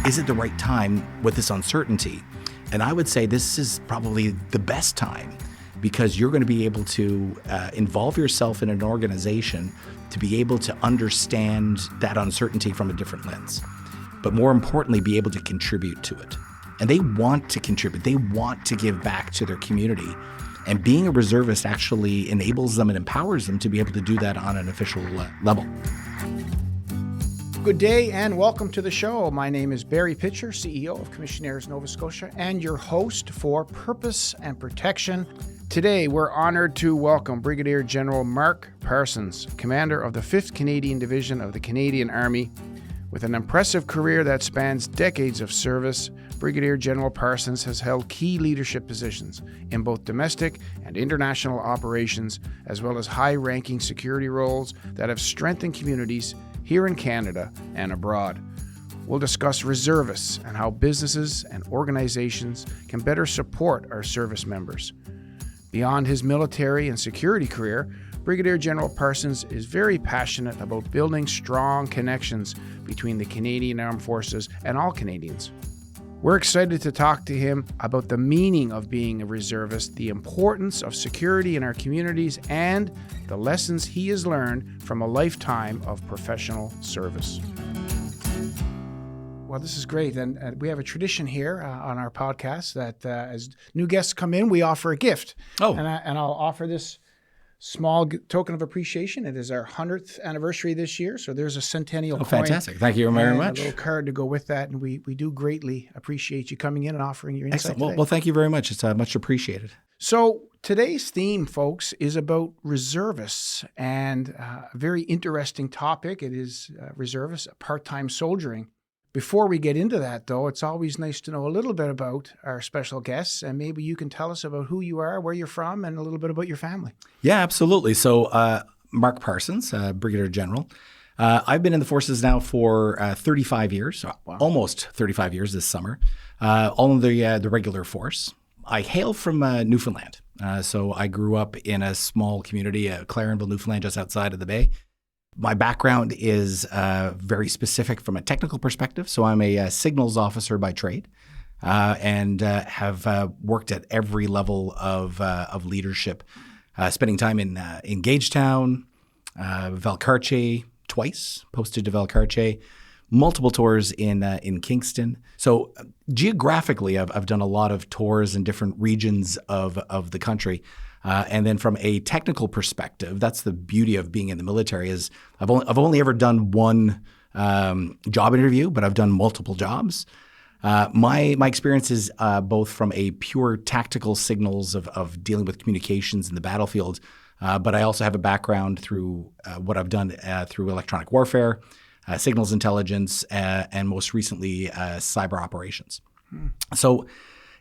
is it the right time with this uncertainty? And I would say this is probably the best time, because you're going to be able to involve yourself in an organization to be able to understand that uncertainty from a different lens, but more importantly, be able to contribute to it. And they want to contribute. They want to give back to their community. And being a reservist actually enables them and empowers them to be able to do that on an official level. Good day and welcome to the show. My name is Barry Pitcher, CEO of Commissionaires Nova Scotia, and your host for Purpose and Protection. Today, we're honored to welcome Brigadier-General Mark Parsons, Commander of the 5th Canadian Division of the Canadian Army. With an impressive career that spans decades of service, Brigadier-General Parsons has held key leadership positions in both domestic and international operations, as well as high-ranking security roles that have strengthened communities here in Canada and abroad. We'll discuss reservists and how businesses and organizations can better support our service members. Beyond his military and security career, Brigadier-General Parsons is very passionate about building strong connections between the Canadian Armed Forces and all Canadians. We're excited to talk to him about the meaning of being a reservist, the importance of security in our communities, and the lessons he has learned from a lifetime of professional service. Well, this is great. And we have a tradition here on our podcast that as new guests come in, we offer a gift. Oh. And I'll offer this small token of appreciation. It is our 100th anniversary this year, so there's a centennial coin. Fantastic. Thank you very much. A little card to go with that, and we do greatly appreciate you coming in and offering your insight today. Well, thank you very much. It's much appreciated. So today's theme, folks, is about reservists, and a very interesting topic. It is reservists, part-time soldiering. Before we get into that, though, it's always nice to know a little bit about our special guests, and maybe you can tell us about who you are, where you're from, and a little bit about your family. Yeah, absolutely. So Mark Parsons, Brigadier General. I've been in the forces now for 35 years, wow. Almost 35 years this summer, all in the regular force. I hail from Newfoundland. So I grew up in a small community, Clarenville, Newfoundland, just outside of the Bay. My background is very specific from a technical perspective. So I'm a signals officer by trade and have worked at every level of leadership, spending time in Gagetown, Valcartier twice, posted to Valcartier, multiple tours in Kingston. So geographically, I've done a lot of tours in different regions of the country. And then from a technical perspective, that's the beauty of being in the military is I've only ever done one job interview, but I've done multiple jobs. My experience is both from a pure tactical signals of dealing with communications in the battlefield, but I also have a background through what I've done through electronic warfare, signals intelligence, and most recently cyber operations. So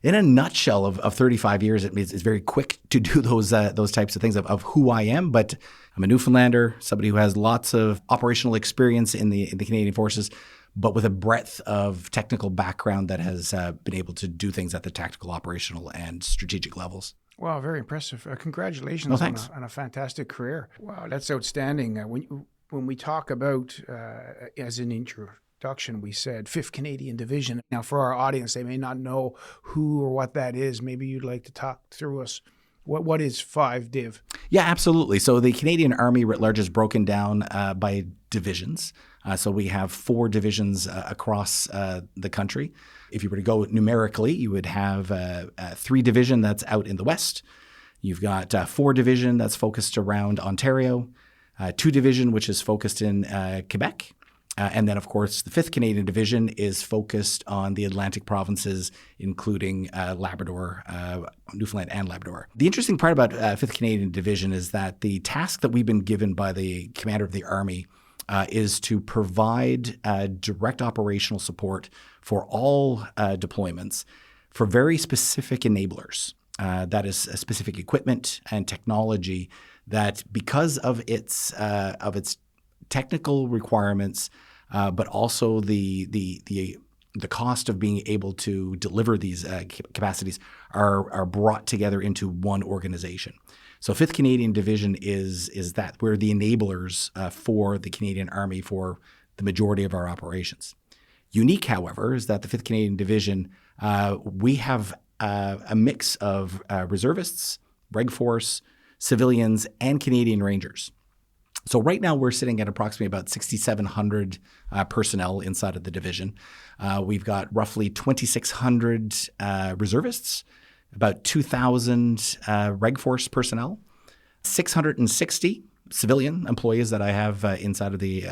in a nutshell of 35 years, it's very quick to do those types of things of who I am. But I'm a Newfoundlander, somebody who has lots of operational experience in the Canadian Forces, but with a breadth of technical background that has been able to do things at the tactical, operational, and strategic levels. Wow, very impressive. Congratulations on a fantastic career. Wow, that's outstanding. When we talk about, as an introduction, we said 5th Canadian Division. Now, for our audience, they may not know who or what that is. Maybe you'd like to talk through us. What is 5 Div? Yeah, absolutely. So the Canadian Army writ large is broken down by divisions. So we have 4 divisions across the country. If you were to go numerically, you would have 3 division that's out in the west. You've got 4 division that's focused around Ontario, 2 division which is focused in Quebec. And then, of course, the 5th Canadian Division is focused on the Atlantic provinces, including Labrador, Newfoundland, and Labrador. The interesting part about 5th Canadian Division is that the task that we've been given by the commander of the Army is to provide direct operational support for all deployments for very specific enablers. That is specific equipment and technology that, because of its technical requirements, but also the cost of being able to deliver these capacities are brought together into one organization. So 5th Canadian Division is that we're the enablers for the Canadian Army for the majority of our operations. Unique, however, is that the 5th Canadian Division, we have a mix of reservists, reg force, civilians, and Canadian Rangers. So right now we're sitting at approximately about 6,700 personnel inside of the division. We've got roughly 2,600 reservists, about 2,000 reg force personnel, 660 civilian employees that I have inside of the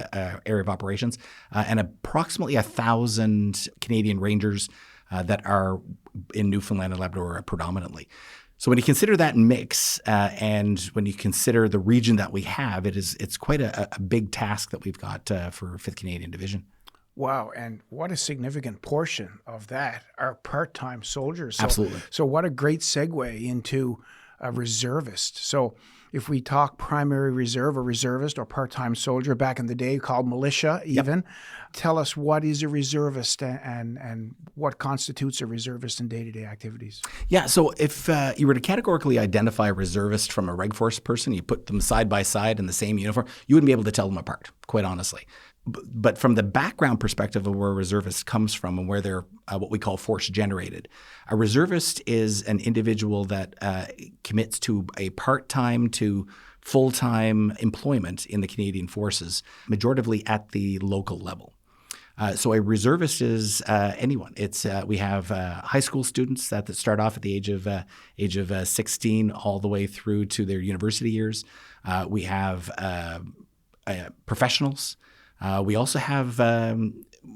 area of operations, and approximately 1,000 Canadian Rangers that are in Newfoundland and Labrador predominantly. So when you consider that mix, and when you consider the region that we have, it's quite a big task that we've got for 5th Canadian Division. Wow, and what a significant portion of that are part-time soldiers. Absolutely. So what a great segue into a reservist. So if we talk primary reserve or reservist or part-time soldier, back in the day called militia even, tell us what is a reservist and what constitutes a reservist in day-to-day activities. Yeah, so if you were to categorically identify a reservist from a reg force person, you put them side by side in the same uniform, you wouldn't be able to tell them apart, quite honestly. But from the background perspective of where a reservist comes from and where they're what we call force generated, a reservist is an individual that commits to a part-time to full-time employment in the Canadian Forces, majoritively at the local level. So a reservist is anyone. It's we have high school students that start off at the age of 16 all the way through to their university years. We have professionals. We also have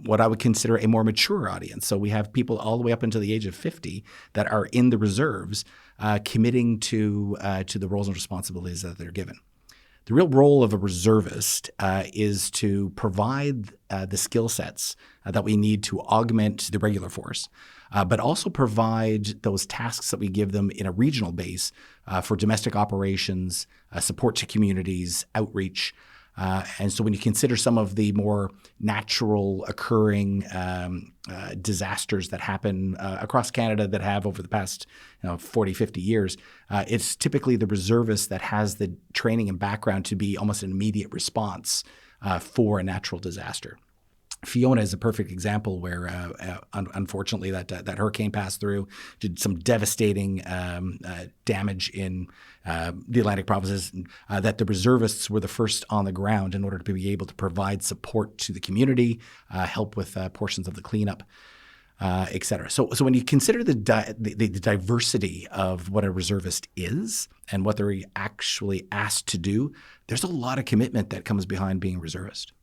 what I would consider a more mature audience. So we have people all the way up until the age of 50 that are in the reserves, committing to the roles and responsibilities that they're given. The real role of a reservist is to provide the skill sets that we need to augment the regular force, but also provide those tasks that we give them in a regional base for domestic operations, support to communities, outreach. And so when you consider some of the more natural occurring disasters that happen across Canada that have over the past 40, 50 years, it's typically the reservist that has the training and background to be almost an immediate response for a natural disaster. Fiona is a perfect example where, unfortunately, that hurricane passed through, did some devastating damage in the Atlantic provinces, that the reservists were the first on the ground in order to be able to provide support to the community, help with portions of the cleanup, et cetera. So when you consider the diversity of what a reservist is and what they're actually asked to do, there's a lot of commitment that comes behind being a reservist.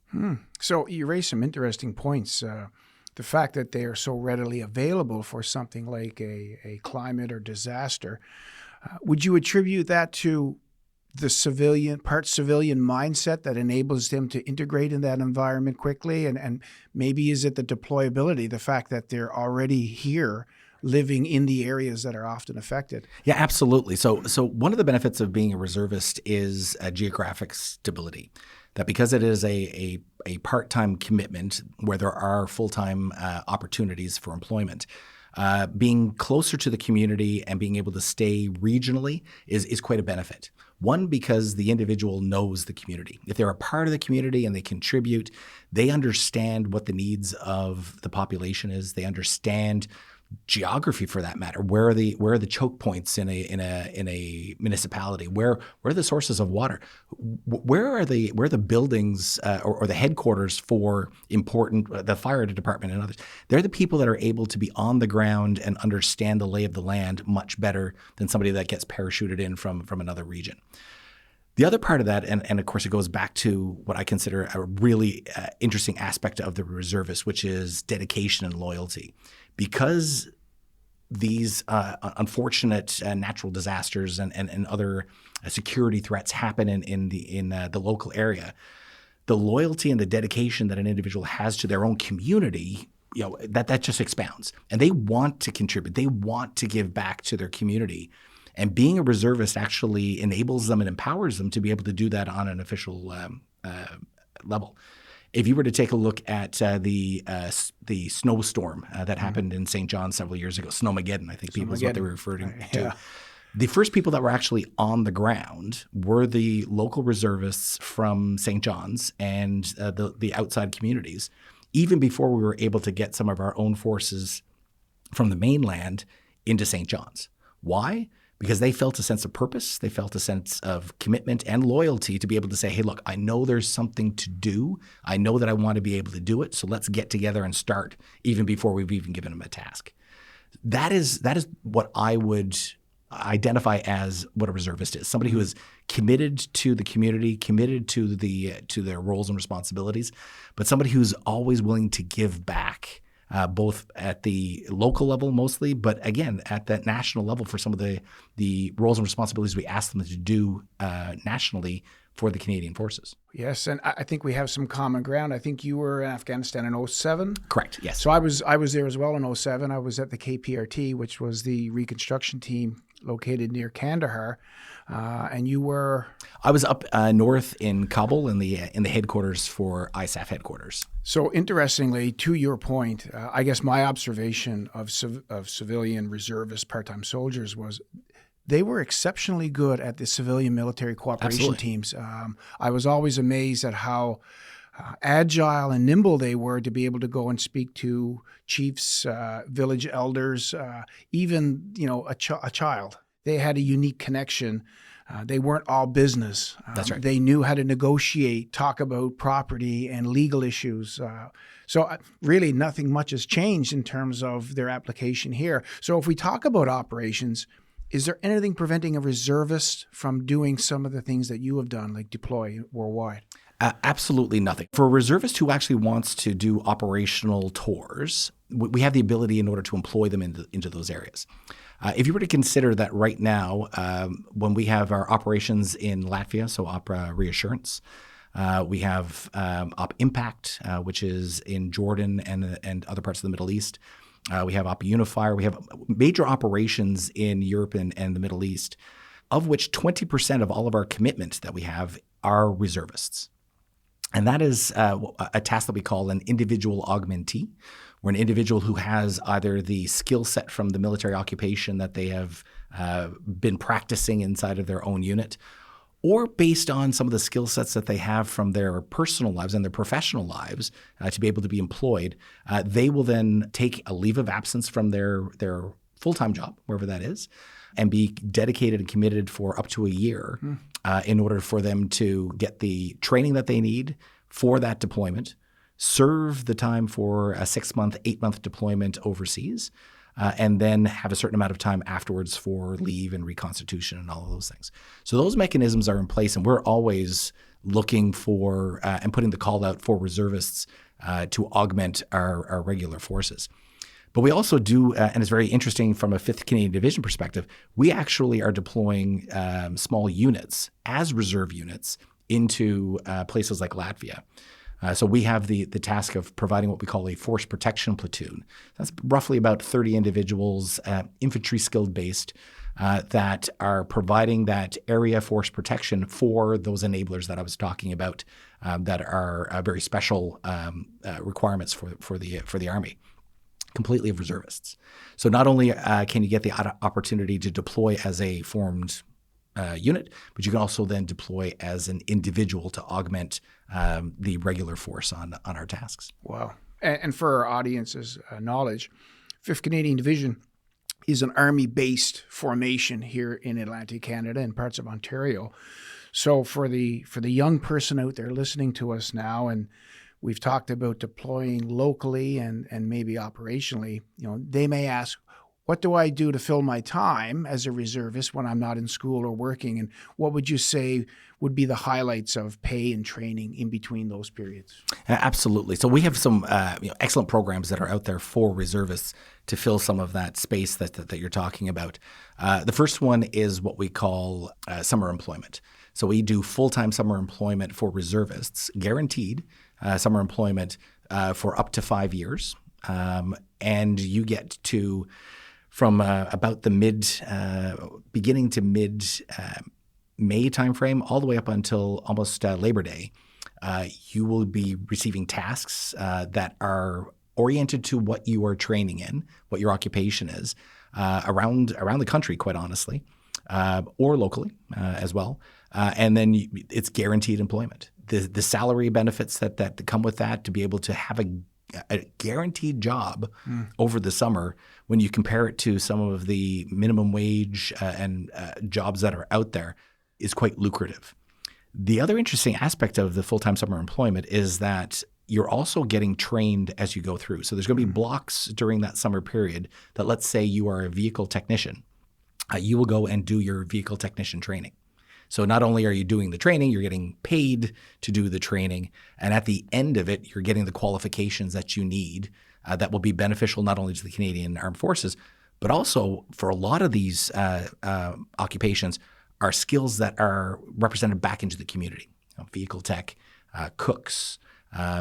So you raise some interesting points. The fact that they are so readily available for something like a climate or disaster. Would you attribute that to the civilian mindset that enables them to integrate in that environment quickly? And maybe is it the deployability, the fact that they're already here living in the areas that are often affected? Yeah, absolutely. So one of the benefits of being a reservist is geographic stability. That because it is a part-time commitment where there are full-time opportunities for employment, being closer to the community and being able to stay regionally is quite a benefit. One, because the individual knows the community. If they're a part of the community and they contribute, they understand what the needs of the population is. They understand geography, for that matter. Where are the choke points in a municipality? Where are the sources of water? Where are the buildings or the headquarters for important the fire department and others? They're the people that are able to be on the ground and understand the lay of the land much better than somebody that gets parachuted in from another region. The other part of that, and of course it goes back to what I consider a really interesting aspect of the reservists, which is dedication and loyalty. Because these unfortunate natural disasters and other security threats happen in the local area, the loyalty and the dedication that an individual has to their own community, that just expounds. And they want to contribute. They want to give back to their community. And being a reservist actually enables them and empowers them to be able to do that on an official level. If you were to take a look at the snowstorm that happened in St. John several years ago, Snowmageddon, I think people is what they were referring to. Yeah. The first people that were actually on the ground were the local reservists from St. John's and the outside communities even before we were able to get some of our own forces from the mainland into St. John's. Why? Because they felt a sense of purpose. They felt a sense of commitment and loyalty to be able to say, hey, look, I know there's something to do. I know that I want to be able to do it. So let's get together and start even before we've even given them a task. That is what I would identify as what a reservist is. Somebody who is committed to the community, committed to their roles and responsibilities, but somebody who's always willing to give back, both at the local level mostly, but again, at that national level for some of the roles and responsibilities we ask them to do nationally for the Canadian Forces. Yes, and I think we have some common ground. I think you were in Afghanistan in 2007. Correct, yes. So I was there as well in 2007. I was at the KPRT, which was the reconstruction team located near Kandahar, and you were... I was up north in Kabul in the headquarters for ISAF headquarters. So interestingly, to your point, I guess my observation of civilian reservist part-time soldiers was they were exceptionally good at the civilian military cooperation teams. I was always amazed at how agile and nimble they were to be able to go and speak to chiefs, village elders, even a child. They had a unique connection. They weren't all business. That's right. They knew how to negotiate, talk about property and legal issues. So really nothing much has changed in terms of their application here. So if we talk about operations, is there anything preventing a reservist from doing some of the things that you have done, like deploy worldwide? Absolutely nothing. For a reservist who actually wants to do operational tours, we have the ability in order to employ them into those areas. If you were to consider that right now, when we have our operations in Latvia, so Opera Reassurance, we have Op Impact, which is in Jordan and other parts of the Middle East. We have Op Unifier. We have major operations in Europe and the Middle East, of which 20% of all of our commitment that we have are reservists. And that is a task that we call an individual augmentee, or an individual who has either the skill set from the military occupation that they have been practicing inside of their own unit, or based on some of the skill sets that they have from their personal lives and their professional lives to be able to be employed. They will then take a leave of absence from their full-time job, wherever that is, and be dedicated and committed for up to a year in order for them to get the training that they need for that deployment, serve the time for a 6-month, 8-month deployment overseas, and then have a certain amount of time afterwards for leave and reconstitution and all of those things. So those mechanisms are in place, and we're always looking for and putting the call out for reservists to augment our regular forces. But we also do, and it's very interesting from a 5th Canadian Division perspective, we actually are deploying small units as reserve units into places like Latvia. So we have the task of providing what we call a force protection platoon. That's roughly about 30 individuals, infantry skilled based, that are providing that area force protection for those enablers that I was talking about, that are very special requirements for the Army. Completely of reservists. So not only can you get the opportunity to deploy as a formed unit, but you can also then deploy as an individual to augment the regular force on our tasks. Wow. And for our audience's knowledge, 5th Canadian Division is an Army-based formation here in Atlantic Canada and parts of Ontario. So for the young person out there listening to us now, and we've talked about deploying locally and maybe operationally, they may ask, what do I do to fill my time as a reservist when I'm not in school or working? And what would you say would be the highlights of pay and training in between those periods? Absolutely. So we have some excellent programs that are out there for reservists to fill some of that space that you're talking about. The first one is what we call summer employment. So we do full-time summer employment for reservists, guaranteed summer employment for up to 5 years. And you get to, from about the beginning to mid May timeframe, all the way up until almost Labor Day, you will be receiving tasks that are oriented to what you are training in, what your occupation is, around the country, quite honestly, or locally as well. And then it's guaranteed employment. The salary benefits that come with that, to be able to have a a guaranteed job over the summer when you compare it to some of the minimum wage and jobs that are out there is quite lucrative. The other interesting aspect of the full-time summer employment is that you're also getting trained as you go through. So there's going to be blocks during that summer period that, let's say you are a vehicle technician, you will go and do your vehicle technician training. So not only are you doing the training, you're getting paid to do the training. And at the end of it, you're getting the qualifications that you need that will be beneficial not only to the Canadian Armed Forces, but also for a lot of these occupations are skills that are represented back into the community. Vehicle tech, cooks,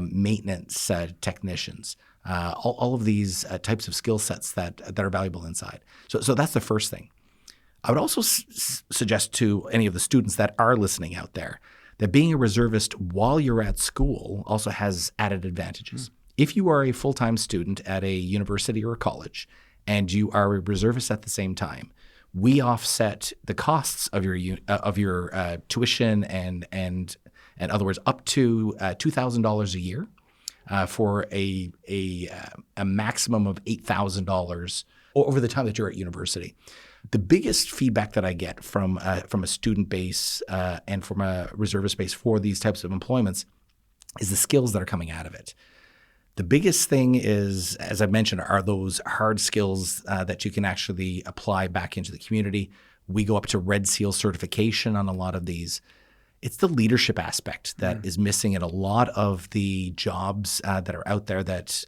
maintenance technicians, all of these types of skill sets that are valuable inside. So that's the first thing. I would also suggest to any of the students that are listening out there that being a reservist while you're at school also has added advantages. If you are a full-time student at a university or a college and you are a reservist at the same time, we offset the costs of your tuition and in other words, up to $2,000 a year for a maximum of $8,000 over the time that you're at university. The biggest feedback that I get from a student base and from a reservist base for these types of employments is the skills that are coming out of it. The biggest thing is, as I mentioned, are those hard skills that you can actually apply back into the community. We go up to Red Seal certification on a lot of these. It's the leadership aspect that is missing in a lot of the jobs that are out there that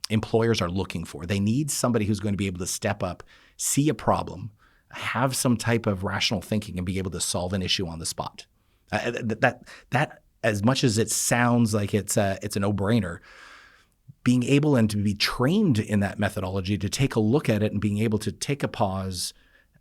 employers are looking for. They need somebody who's going to be able to step up, see a problem, have some type of rational thinking, and be able to solve an issue on the spot. That as much as it sounds like it's a no-brainer, being able and to be trained in that methodology, to take a look at it and being able to take a pause,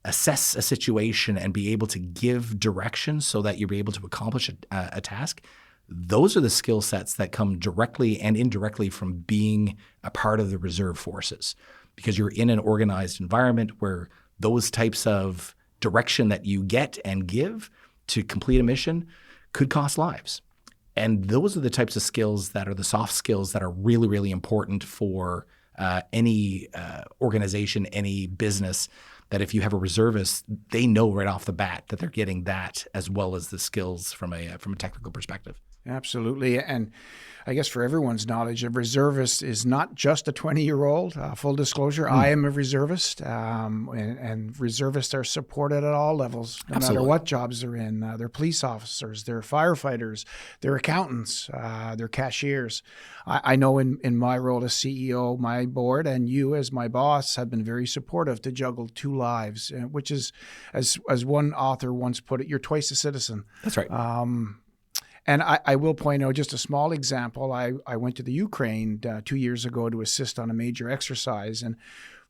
assess a situation, and be able to give direction so that you'll be able to accomplish a task. Those are the skill sets that come directly and indirectly from being a part of the reserve forces, because you're in an organized environment where those types of direction that you get and give to complete a mission could cost lives. And those are the types of skills that are the soft skills that are really, really important for any organization, any business, that if you have a reservist, they know right off the bat that they're getting that as well as the skills from a technical perspective. Absolutely. And I guess for everyone's knowledge, a reservist is not just a 20-year-old. Full disclosure, I am a reservist, and reservists are supported at all levels, no matter what jobs they're in. They're police officers, they're firefighters, they're accountants, they're cashiers. I know in my role as CEO, my board and you as my boss have been very supportive to juggle two lives, which is, as one author once put it, you're twice a citizen. That's right. And I will point out just a small example. I went to the Ukraine 2 years ago to assist on a major exercise. And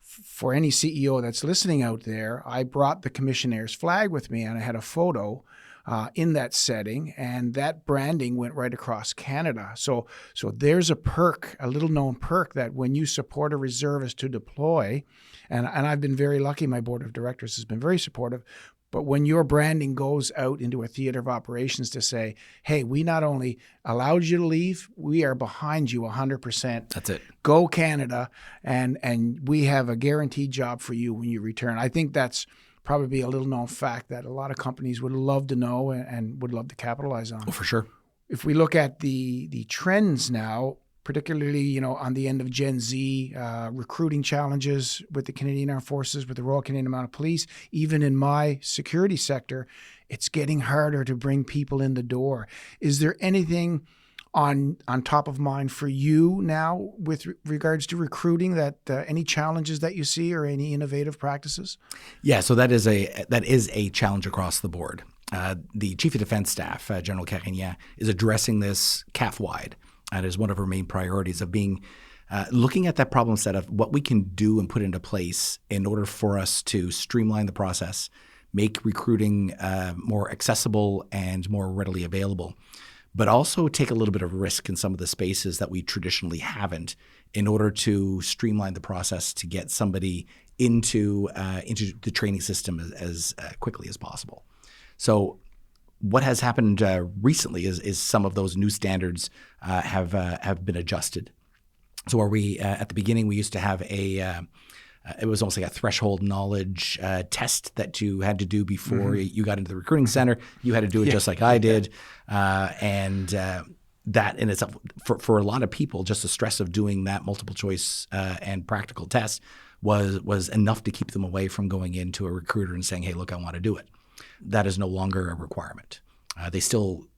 for any CEO that's listening out there, I brought the Commissionaires flag with me, and I had a photo in that setting, and that branding went right across Canada. So there's a perk, a little known perk, that when you support a reservist to deploy, and I've been very lucky, my board of directors has been very supportive, but when your branding goes out into a theater of operations to say, hey, we not only allowed you to leave, we are behind you 100%. That's it. Go Canada, and we have a guaranteed job for you when you return. I think that's probably a little known fact that a lot of companies would love to know and would love to capitalize on. Oh, for sure. If we look at the trends now, particularly, on the end of Gen Z, recruiting challenges with the Canadian Armed Forces, with the Royal Canadian Mounted Police, even in my security sector, it's getting harder to bring people in the door. Is there anything on top of mind for you now with regards to recruiting, that any challenges that you see or any innovative practices? Yeah, so that is a challenge across the board. The Chief of Defense Staff, General Carignan, is addressing this CAF-wide. And is one of our main priorities of being looking at that problem set of what we can do and put into place in order for us to streamline the process, make recruiting more accessible and more readily available, but also take a little bit of risk in some of the spaces that we traditionally haven't, in order to streamline the process to get somebody into the training system as quickly as possible. So what has happened recently is some of those new standards have been adjusted. So where we, at the beginning, we used to have it was almost like a threshold knowledge test that you had to do before you got into the recruiting center. You had to do it just like I did. That in itself, for a lot of people, just the stress of doing that multiple choice and practical test was enough to keep them away from going into a recruiter and saying, hey, look, I want to do it. That is no longer a requirement. They still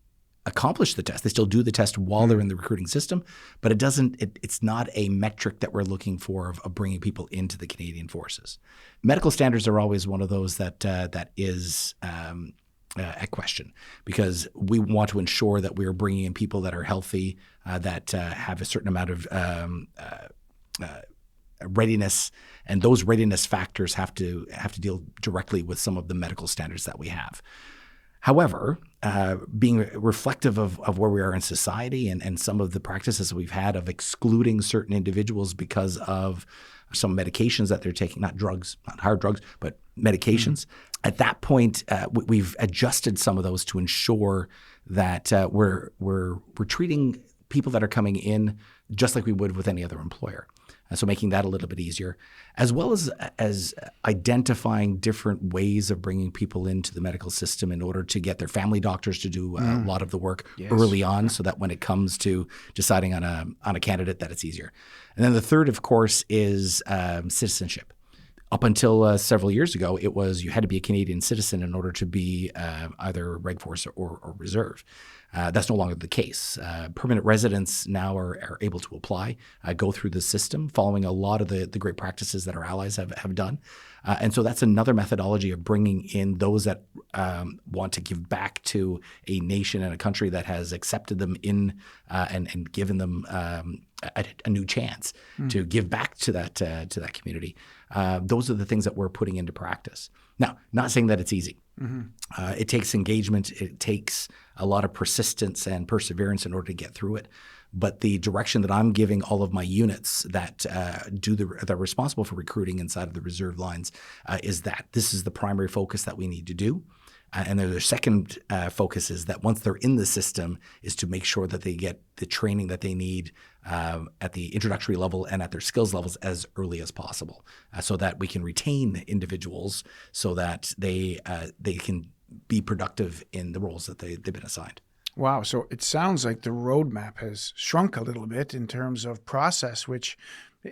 accomplish the test. They still do the test while they're in the recruiting system, but it's not a metric that we're looking for of bringing people into the Canadian Forces. Medical standards are always one of those that is at question, because we want to ensure that we are bringing in people that are healthy, that have a certain amount of readiness, and those readiness factors have to deal directly with some of the medical standards that we have. However, being reflective of where we are in society and some of the practices we've had of excluding certain individuals because of some medications that they're taking, not drugs, not hard drugs, but medications. At that point, we've adjusted some of those to ensure that we're treating people that are coming in just like we would with any other employer. So making that a little bit easier, as well as identifying different ways of bringing people into the medical system in order to get their family doctors to do a lot of the work early on, so that when it comes to deciding on a candidate, that it's easier. And then the third, of course, is citizenship. Up until several years ago, it was you had to be a Canadian citizen in order to be either Reg Force or Reserve. That's no longer the case. Permanent residents now are able to apply, go through the system, following a lot of the great practices that our allies have done. And so that's another methodology of bringing in those that want to give back to a nation and a country that has accepted them in and given them a new chance to give back to that community. Those are the things that we're putting into practice. Now, not saying that it's easy. It takes engagement. It takes a lot of persistence and perseverance in order to get through it. But the direction that I'm giving all of my units that that are responsible for recruiting inside of the reserve lines is that this is the primary focus that we need to do. And their second focus is that once they're in the system is to make sure that they get the training that they need at the introductory level and at their skills levels as early as possible, so that we can retain individuals so that they can be productive in the roles that they've been assigned. Wow. So it sounds like the roadmap has shrunk a little bit in terms of process, which,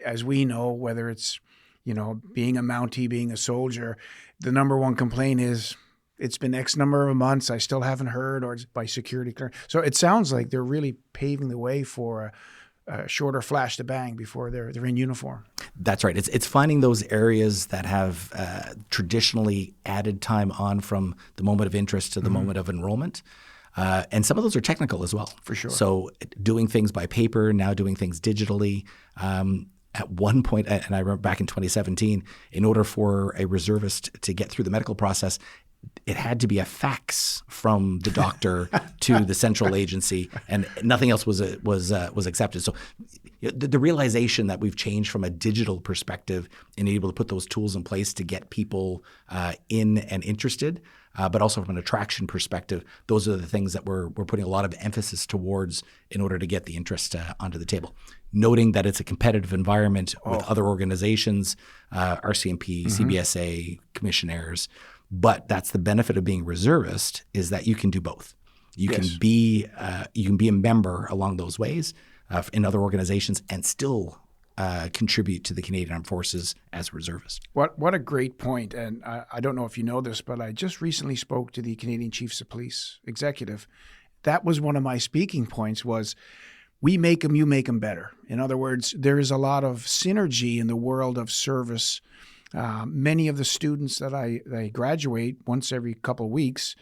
as we know, whether it's, being a Mountie, being a soldier, the number one complaint is, it's been X number of months, I still haven't heard, or it's by security clearance. So it sounds like they're really paving the way for a shorter flash to bang before they're in uniform. That's right. It's finding those areas that have traditionally added time on from the moment of interest to the moment of enrollment. And some of those are technical as well. For sure. So doing things by paper, now doing things digitally. At one point, and I remember back in 2017, in order for a reservist to get through the medical process, it had to be a fax from the doctor to the central agency, and nothing else was accepted. So the realization that we've changed from a digital perspective and able to put those tools in place to get people in and interested, but also from an attraction perspective, those are the things that we're putting a lot of emphasis towards in order to get the interest onto the table. Noting that it's a competitive environment with other organizations, RCMP, CBSA, Commissionaires. But that's the benefit of being a reservist, is that you can do both. You can be a member along those ways in other organizations and still contribute to the Canadian Armed Forces as a reservist. What a great point. And I don't know if you know this, but I just recently spoke to the Canadian Chiefs of Police executive. That was one of my speaking points was, we make them, you make them better. In other words, there is a lot of synergy in the world of service. Many of the students that I graduate once every couple of weeks,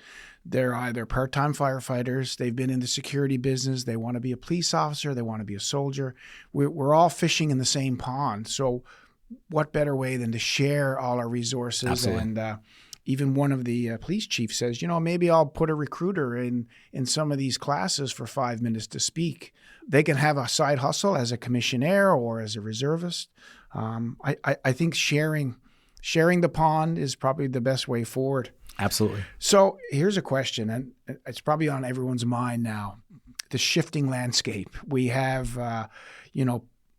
they're either part-time firefighters, they've been in the security business, they want to be a police officer, they want to be a soldier. We're all fishing in the same pond. So what better way than to share all our resources? Absolutely. And even one of the police chiefs says, maybe I'll put a recruiter in some of these classes for 5 minutes to speak. They can have a side hustle as a commissionaire or as a reservist. I think sharing the pond is probably the best way forward. Absolutely. So here's a question, and it's probably on everyone's mind now. The shifting landscape. We have,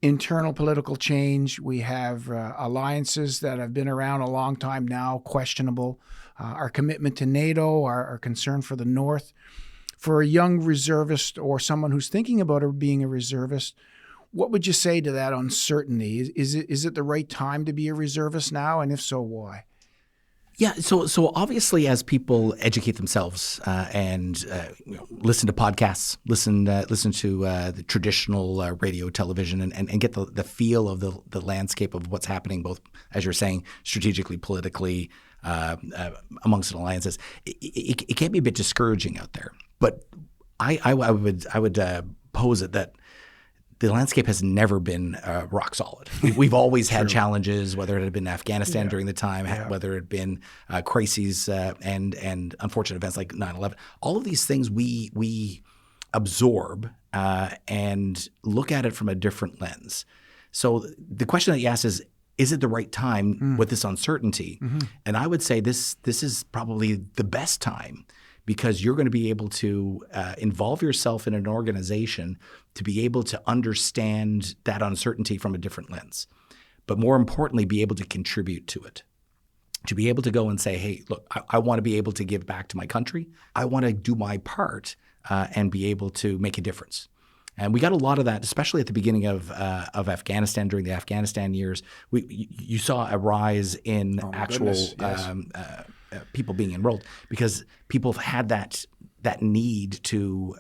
internal political change. We have alliances that have been around a long time now, questionable. Our commitment to NATO, our concern for the North. For a young reservist or someone who's thinking about being a reservist, what would you say to that uncertainty? Is it the right time to be a reservist now? And if so, why? Yeah, so obviously, as people educate themselves and listen to podcasts, listen to the traditional radio, television, and get the feel of the landscape of what's happening, both, as you're saying, strategically, politically, amongst alliances, it can be a bit discouraging out there. But I would pose it that the landscape has never been rock solid. We've always had challenges, whether it had been Afghanistan during the time, whether it had been crises and unfortunate events like 9/11. All of these things we absorb and look at it from a different lens. So the question that you asked is it the right time with this uncertainty? Mm-hmm. And I would say this is probably the best time, because you're going to be able to involve yourself in an organization to be able to understand that uncertainty from a different lens. But more importantly, be able to contribute to it. To be able to go and say, hey, look, I want to be able to give back to my country. I want to do my part and be able to make a difference. And we got a lot of that, especially at the beginning of Afghanistan, during the Afghanistan years. You saw a rise in people being enrolled, because people have had that need to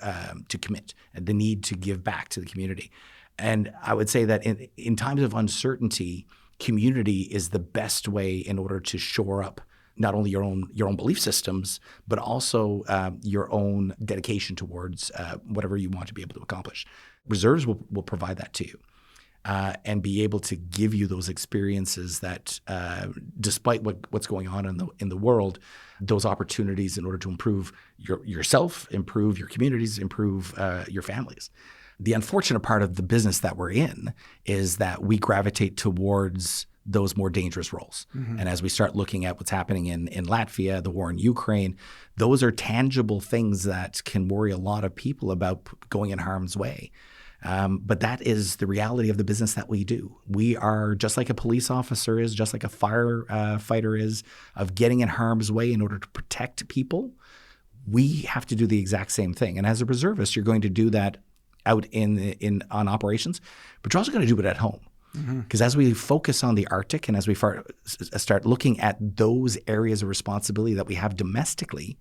commit, the need to give back to the community. And I would say that in times of uncertainty, community is the best way in order to shore up not only your own belief systems, but also your own dedication towards whatever you want to be able to accomplish. Reserves will provide that to you. And be able to give you those experiences that, despite what's going on in the world, those opportunities in order to improve yourself, improve your communities, improve your families. The unfortunate part of the business that we're in is that we gravitate towards those more dangerous roles. Mm-hmm. And as we start looking at what's happening in Latvia, the war in Ukraine, those are tangible things that can worry a lot of people about going in harm's way. But that is the reality of the business that we do. We are just like a police officer is, just like a firefighter is, of getting in harm's way in order to protect people. We have to do the exact same thing. And as a reservist, you're going to do that out on operations, but you're also going to do it at home. Because as we focus on the Arctic and as we start looking at those areas of responsibility that we have domestically,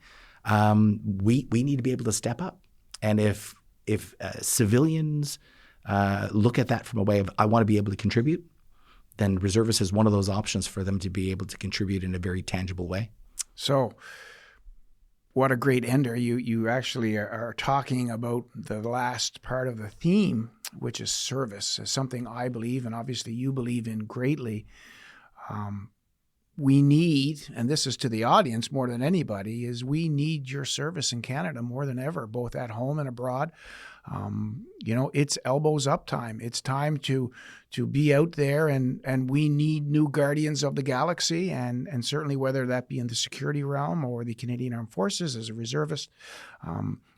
we need to be able to step up. And if civilians look at that from a way of, I want to be able to contribute, then reservists is one of those options for them to be able to contribute in a very tangible way. So what a great ender. You actually are talking about the last part of the theme, which is service, is something I believe, and obviously you believe in greatly. We need, and this is to the audience more than anybody, is we need your service in Canada more than ever, both at home and abroad. It's elbows up time. It's time to be out there, and we need new guardians of the galaxy, and certainly whether that be in the security realm or the Canadian Armed Forces as a reservist.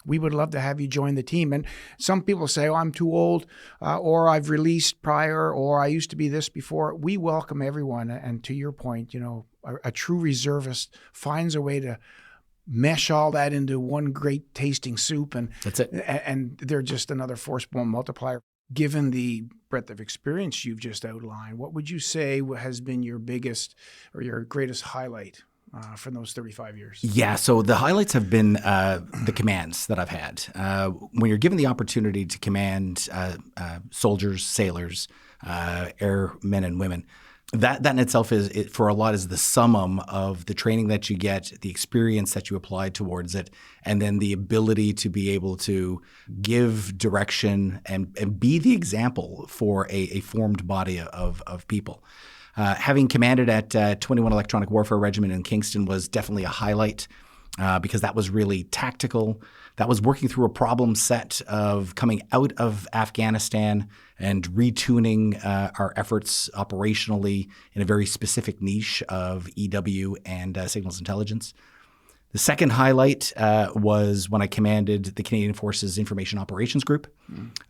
We would love to have you join the team. And some people say, I'm too old, or I've released prior, or I used to be this before. We welcome everyone. And to your point, a true reservist finds a way to mesh all that into one great tasting soup. And that's it. And they're just another force multiplier. Given the breadth of experience you've just outlined, what would you say has been your biggest or your greatest highlight from those 35 years? Yeah, so the highlights have been the commands that I've had. When you're given the opportunity to command soldiers, sailors, airmen and women, that in itself is for a lot is the summum of the training that you get, the experience that you apply towards it, and then the ability to be able to give direction and be the example for a formed body of people. Having commanded at 21 Electronic Warfare Regiment in Kingston was definitely a highlight because that was really tactical. That was working through a problem set of coming out of Afghanistan and retuning our efforts operationally in a very specific niche of EW and signals intelligence. The second highlight was when I commanded the Canadian Forces Information Operations Group.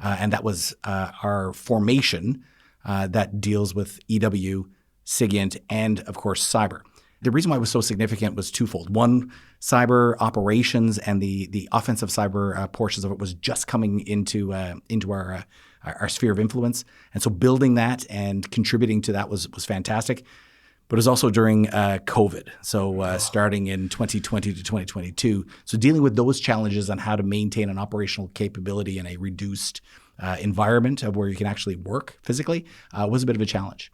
And that was our formation that deals with EW, SIGINT, and of course, cyber. The reason why it was so significant was twofold. One, cyber operations and the offensive cyber portions of it was just coming into our sphere of influence. And so building that and contributing to that was fantastic. But it was also during COVID, so starting in 2020 to 2022. So dealing with those challenges on how to maintain an operational capability in a reduced environment of where you can actually work physically was a bit of a challenge.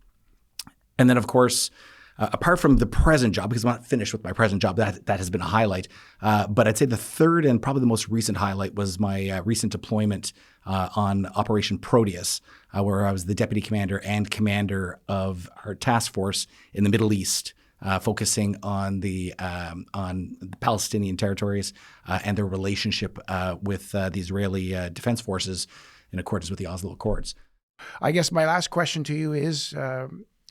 And then, of course, apart from the present job, because I'm not finished with my present job, that has been a highlight. But I'd say the third and probably the most recent highlight was my recent deployment on Operation Proteus, where I was the deputy commander and commander of our task force in the Middle East, focusing on the Palestinian territories and their relationship with the Israeli Defense Forces in accordance with the Oslo Accords. I guess my last question to you is,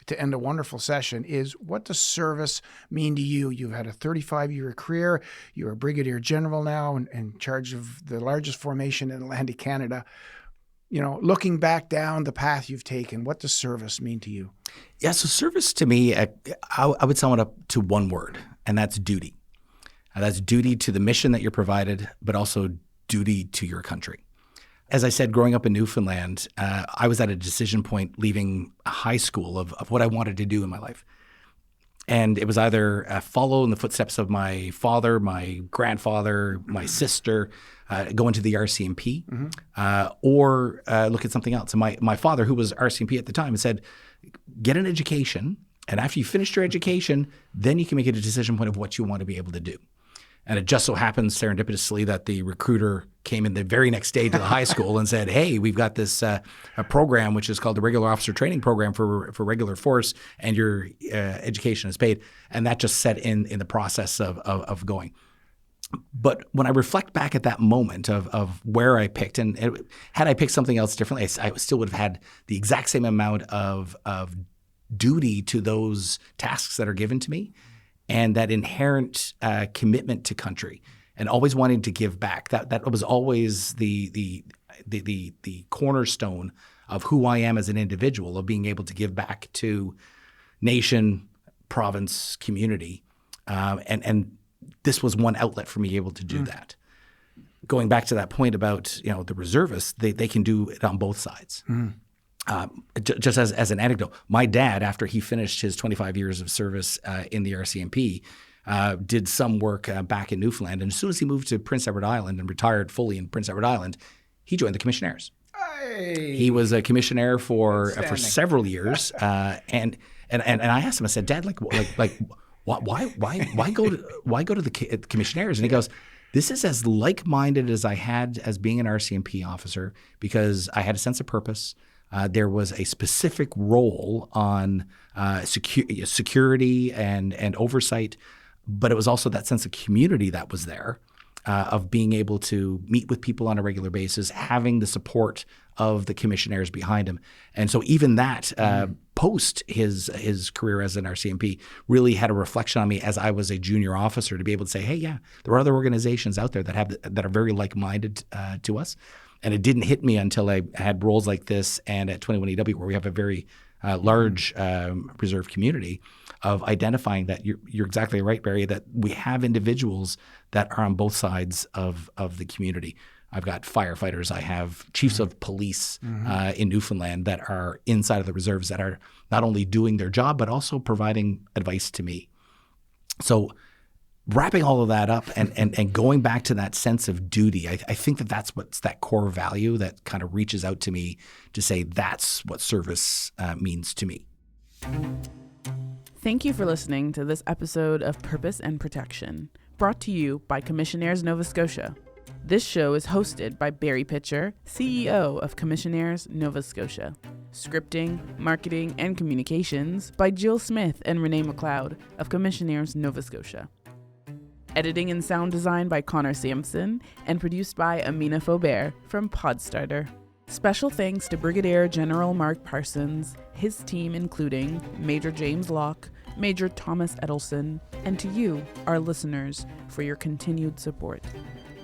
to end a wonderful session, is what does service mean to you? You've had a 35-year career. You're a brigadier general now and in charge of the largest formation in Atlantic Canada. You know, looking back down the path you've taken, what does service mean to you? Yeah, so service to me, I would sum it up to one word, and that's duty. That's duty to the mission that you're provided, but also duty to your country. As I said, growing up in Newfoundland, I was at a decision point leaving high school of what I wanted to do in my life. And it was either follow in the footsteps of my father, my grandfather, my sister, go into the RCMP, or look at something else. And my father, who was RCMP at the time, said, get an education. And after you finish your education, then you can make it a decision point of what you want to be able to do. And it just so happens serendipitously that the recruiter came in the very next day to the high school and said, hey, we've got this a program which is called the Regular Officer Training Program for regular force, and your education is paid. And that just set in the process of going. But when I reflect back at that moment of where I picked, and had I picked something else differently, I still would have had the exact same amount of duty to those tasks that are given to me, and that inherent commitment to country, and always wanting to give back. That was always the cornerstone of who I am as an individual, of being able to give back to nation, province, community, and this was one outlet for me able to do that. Going back to that point about the reservists, they can do it on both sides. Just as an anecdote, my dad, after he finished his 25 years of service in the RCMP, did some work back in Newfoundland. And as soon as he moved to Prince Edward Island and retired fully in Prince Edward Island, he joined the Commissionaires. Hey. He was a commissioner for several years. And I asked him, I said, Dad, why go to the Commissionaires? And he goes, this is as like-minded as I had as being an RCMP officer, because I had a sense of purpose. There was a specific role on security and oversight, but it was also that sense of community that was there, of being able to meet with people on a regular basis, having the support of the commissionaires behind him. And so even that, post his career as an RCMP, really had a reflection on me as I was a junior officer, to be able to say, hey, yeah, there are other organizations out there that are very like-minded to us. And it didn't hit me until I had roles like this and at 21EW, where we have a very large reserve community, of identifying that you're exactly right, Barry, that we have individuals that are on both sides of the community. I've got firefighters, I have chiefs of police in Newfoundland that are inside of the reserves, that are not only doing their job, but also providing advice to me. So wrapping all of that up and going back to that sense of duty, I think that's what's that core value that kind of reaches out to me to say that's what service means to me. Thank you for listening to this episode of Purpose and Protection, brought to you by Commissionaires Nova Scotia. This show is hosted by Barry Pitcher, CEO of Commissionaires Nova Scotia. Scripting, marketing, and communications by Jill Smith and Renee McLeod of Commissionaires Nova Scotia. Editing and sound design by Connor Sampson, and produced by Amina Faubert from Podstarter. Special thanks to Brigadier-General Mark Parsons, his team including Major James Locke, Major Thomas Edelson, and to you, our listeners, for your continued support.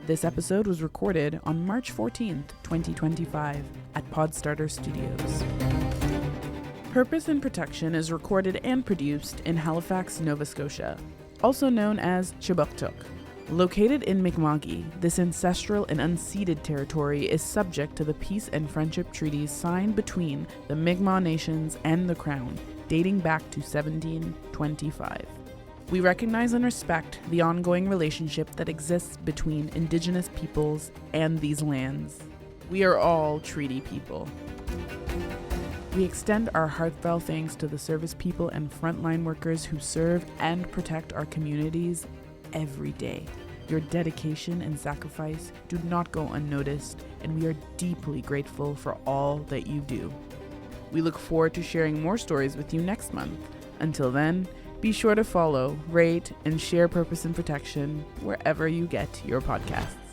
This episode was recorded on March 14th, 2025 at Podstarter Studios. Purpose and Protection is recorded and produced in Halifax, Nova Scotia, also known as Chibuktuk. Located in Mi'kma'ki, this ancestral and unceded territory is subject to the peace and friendship treaties signed between the Mi'kmaq nations and the Crown, dating back to 1725. We recognize and respect the ongoing relationship that exists between Indigenous peoples and these lands. We are all treaty people. We extend our heartfelt thanks to the service people and frontline workers who serve and protect our communities every day. Your dedication and sacrifice do not go unnoticed, and we are deeply grateful for all that you do. We look forward to sharing more stories with you next month. Until then, be sure to follow, rate, and share Purpose and Protection wherever you get your podcasts.